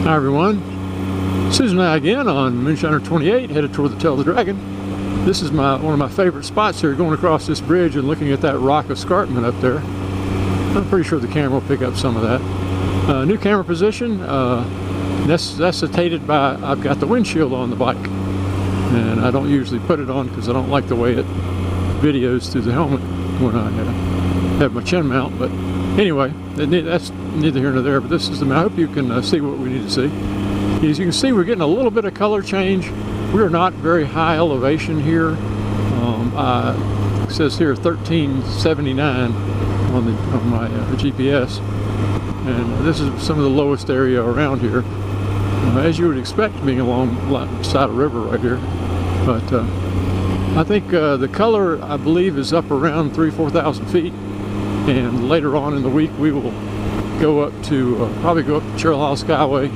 Hi everyone, Susan and I again on Moonshiner 28, headed toward the Tail of the Dragon. This is one of my favorite spots here, going across this bridge and looking at that rock escarpment up there. I'm pretty sure the camera will pick up some of that. New camera position, necessitated by I've got the windshield on the bike. And I don't usually put it on because I don't like the way it videos through the helmet when I have my chin mount. But anyway, that's neither here nor there, but this is I hope you can see what we need to see. As you can see, we're getting a little bit of color change. We're not very high elevation here. It says here 1379 on my GPS, and this is some of the lowest area around here, as you would expect, being along the side of the river right here. But I think the color, I believe, is up around 3,000–4,000 feet, and later on in the week we will go up to probably go up to Cherry Isle Skyway.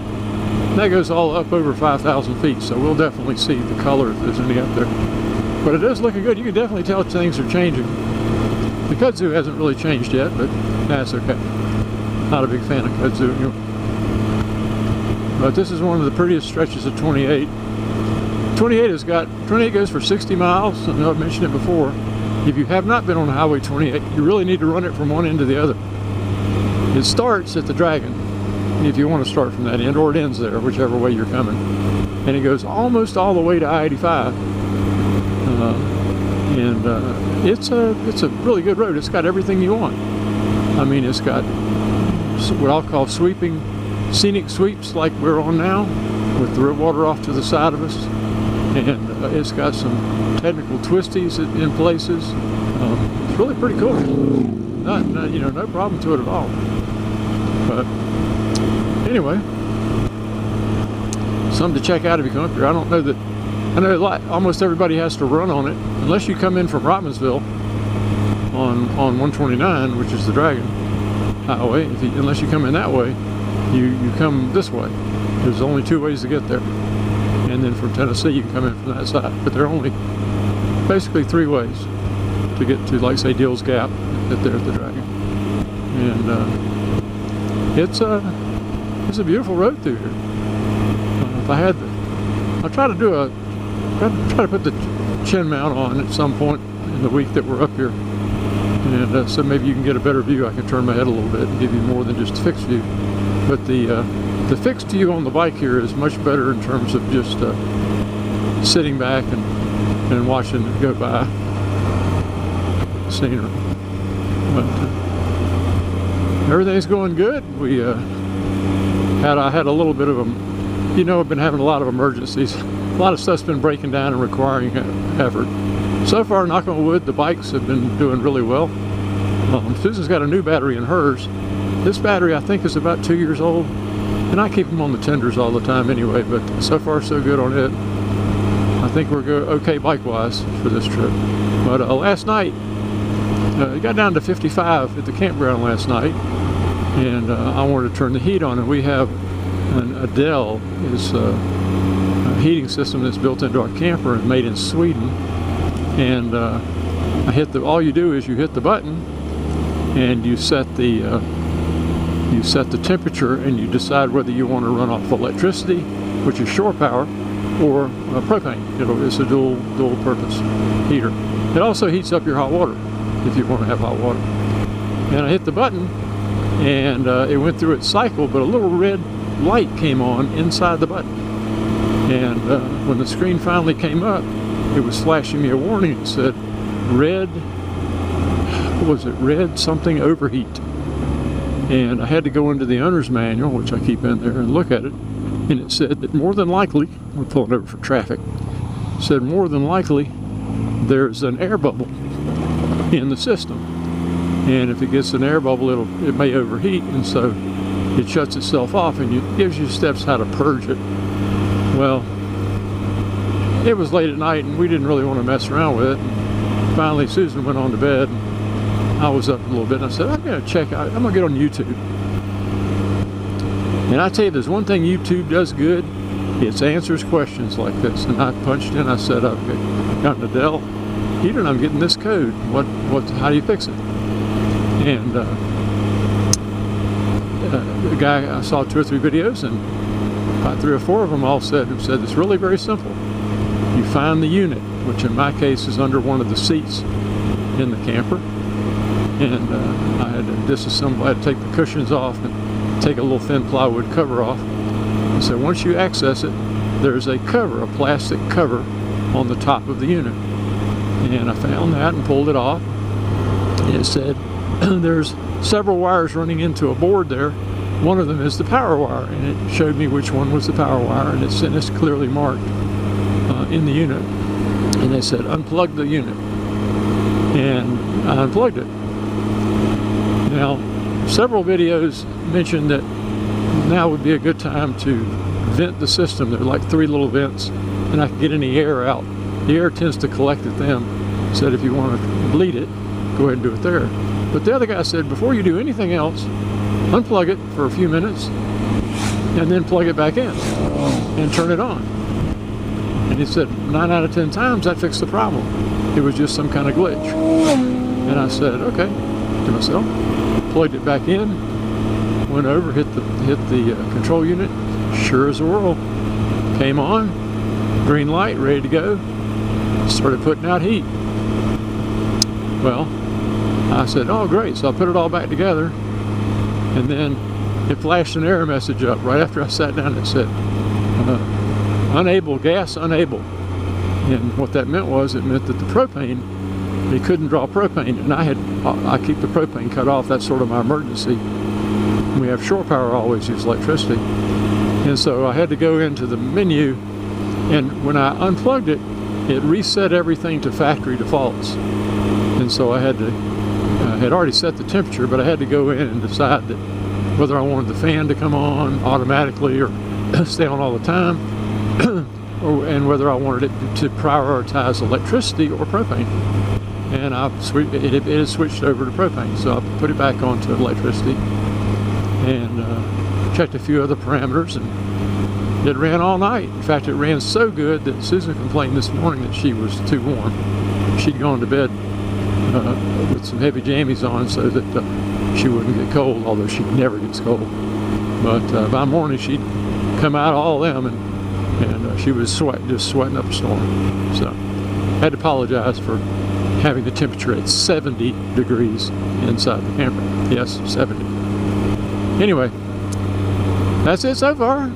That goes all up over 5,000 feet, so we'll definitely see the color if there's any up there. But it is looking good. You can definitely tell things are changing. The kudzu hasn't really changed yet, but that's okay. Not a big fan of kudzu anyway. But this is one of the prettiest stretches of 28. 28 goes for 60 miles. I know I've mentioned it before. If you have not been on Highway 28, you really need to run it from one end to the other. It starts at the Dragon, if you want to start from that end, or it ends there, whichever way you're coming. And it goes almost all the way to I-85. It's a really good road. It's got everything you want. I mean, it's got what I'll call sweeping, scenic sweeps like we're on now, with the water off to the side of us. And it's got some technical twisties in places. It's really pretty cool. No problem to it at all. But anyway, something to check out if you come up here. I know almost everybody has to run on it, unless you come in from Robbinsville on 129, which is the Dragon Highway. Unless you come in that way, you come this way. There's only two ways to get there. And then from Tennessee, you can come in from that side. But there are only basically three ways to get to, like, say, Deal's Gap at the Dragon. And it's a beautiful road through here. I'll try to put the chin mount on at some point in the week that we're up here, and so maybe you can get a better view. I can turn my head a little bit and give you more than just a fixed view. But the fixed view on the bike here is much better in terms of just sitting back and watching it go by. Scenery. But everything's going good. I had a little bit of I've been having a lot of emergencies. A lot of stuff's been breaking down and requiring effort. So far, knock on wood, the bikes have been doing really well. Susan's got a new battery in hers. This battery, I think, is about 2 years old, and I keep them on the tenders all the time anyway, but so far so good on it. I think we're okay bike-wise for this trip. But last night, it got down to 55 at the campground last night, and I wanted to turn the heat on, and we have an Adele is a heating system that's built into our camper and made in Sweden. And all you do is you hit the button and you set the temperature, and you decide whether you want to run off electricity, which is shore power, or propane. It's a dual purpose heater. It also heats up your hot water if you want to have hot water. And I hit the button, and it went through its cycle, but a little red light came on inside the button. And when the screen finally came up, it was flashing me a warning. It said red something overheat. And I had to go into the owner's manual, which I keep in there, and look at it. And it said that more than likely, we're pulling over for traffic, it said more than likely there's an air bubble in the system. And if it gets an air bubble, it may overheat, and so it shuts itself off, and it gives you steps how to purge it. Well, it was late at night, and we didn't really want to mess around with it. And finally, Susan went on to bed. I was up a little bit, and I said, I'm going to check out. I'm going to get on YouTube. And I tell you, there's one thing YouTube does good. It answers questions like this. And I punched in. I said, okay, got an Adele heater, and I'm getting this code. How do you fix it? And the guy, I saw 2 or 3 videos, and about 3 or 4 of them all said it's really very simple. You find the unit, which in my case is under one of the seats in the camper, and I had to disassemble. I had to take the cushions off and take a little thin plywood cover off. And so once you access it, there's a cover, a plastic cover on the top of the unit, and I found that and pulled it off. And it said there's several wires running into a board there. One of them is the power wire, and it showed me which one was the power wire, and it's clearly marked in the unit. And they said unplug the unit, and I unplugged it. Now, several videos mentioned that now would be a good time to vent the system. There are like 3 little vents, and I can get any air out. The air tends to collect at them. Said if you want to bleed it, go ahead and do it there. But the other guy said before you do anything else, unplug it for a few minutes and then plug it back in and turn it on. And he said 9 out of 10 times that fixed the problem. It was just some kind of glitch. And I said okay to myself, plugged it back in, went over, hit the control unit. Sure as the world, came on, green light, ready to go. Started putting out heat. Well, I said, oh great, so I put it all back together, and then it flashed an error message up right after I sat down. It said unable, gas unable, and what that meant was, it meant that the propane, it couldn't draw propane, and I keep the propane cut off. That's sort of my emergency. We have shore power, always use electricity, and so I had to go into the menu, and when I unplugged it, it reset everything to factory defaults. And so I had already set the temperature, but I had to go in and decide that whether I wanted the fan to come on automatically or stay on all the time, and whether I wanted it to prioritize electricity or propane. And it had switched over to propane, so I put it back onto electricity and checked a few other parameters, and it ran all night. In fact, it ran so good that Susan complained this morning that she was too warm. She'd gone to bed with some heavy jammies on so that she wouldn't get cold, although she never gets cold. But by morning she'd come out of all them, and she was just sweating up a storm. So I had to apologize for having the temperature at 70 degrees inside the camper. Yes, 70. Anyway, that's it so far.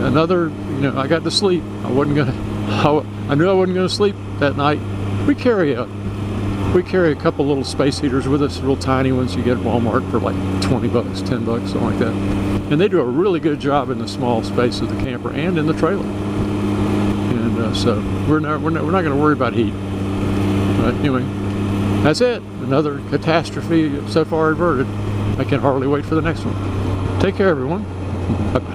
Another, I got to sleep. I knew I wasn't gonna sleep that night. We carry a couple little space heaters with us, real tiny ones you get at Walmart for like 20 bucks, 10 bucks, something like that. And they do a really good job in the small space of the camper and in the trailer. And so we're not going to worry about heat. But anyway, that's it. Another catastrophe so far averted. I can hardly wait for the next one. Take care, everyone. Bye-bye.